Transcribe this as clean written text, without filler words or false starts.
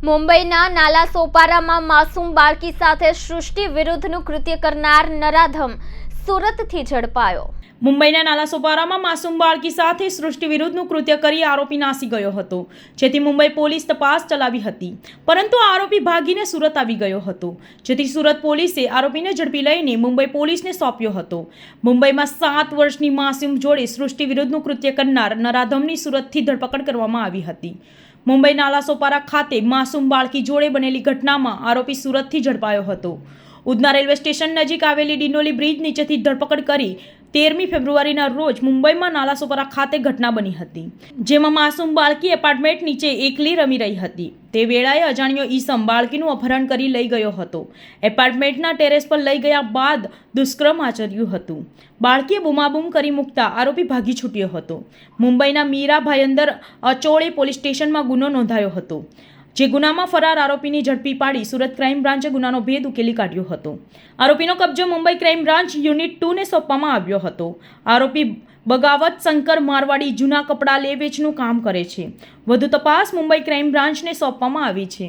મુંબઈના નાલા સોપારામાં માસૂમ બાળકી સાથે સૃષ્ટિ વિરુદ્ધનું કૃત્ય કરનાર નરાધમ સુરતથી ઝડપાયો। મુંબઈના નાલા સોપારામાં માસૂમ બાળકી સાથે સૃષ્ટિ વિરુદ્ધનું કૃત્ય કરી આરોપી નાસી ગયો હતો, જેથી મુંબઈ પોલીસ તપાસ ચલાવી હતી, પરંતુ આરોપી ભાગીને સુરત આવી ગયો હતો, જેથી સુરત પોલીસે આરોપીને ઝડપી લઈને મુંબઈ પોલીસને સોંપ્યો હતો। મુંબઈમાં 7 વર્ષની માસૂમ જોડે સૃષ્ટિ વિરુદ્ધનું કૃત્ય કરનાર નરાધમની સુરતથી ધરપકડ કરવામાં આવી હતી। મુંબઈ નાલા સોપારા ખાતે માસૂમ બાળકી જોડે બનેલી ઘટનામાં આરોપી સુરતથી ઝડપાયો હતો। ઉધના રેલવે સ્ટેશન નજીક આવેલી ડિંડોલી બ્રિજ નીચેથી ધરપકડ કરી 13મી ફેબ્રુઆરીના રોજ મુંબઈમાં નાલા સોપારા ખાતે ઘટના બની હતી, જેમાં માસૂમ બાળકી એપાર્ટમેન્ટ નીચે એકલી રમી રહી હતી। તે વેળાએ અજાણ્યો ઈસમ બાળકીનું અપહરણ કરી લઈ ગયો હતો। એપાર્ટમેન્ટના ટેરેસ પર લઈ ગયા બાદ દુષ્કર્મ આચર્યું હતું। બાળકીએ બૂમાબૂમ કરી મૂકતા આરોપી ભાગી છૂટ્યો હતો। મુંબઈના મીરા ભાયંદર અચોળે પોલીસ સ્ટેશનમાં ગુનો નોંધાયો હતો, જે ગુનામાં ફરાર આરોપીની ઝડપી પાડી સુરત ક્રાઇમ બ્રાન્ચે ગુનાનો ભેદ ઉકેલી કાઢ્યો હતો। આરોપીનો કબજો મુંબઈ ક્રાઇમ બ્રાન્ચ યુનિટ 2ને સોંપવામાં આવ્યો હતો। આરોપી બગાવત શંકર મારવાડી જૂના કપડાં લે વેચનું કામ કરે છે। વધુ તપાસ મુંબઈ ક્રાઇમ બ્રાન્ચને સોંપવામાં આવી છે।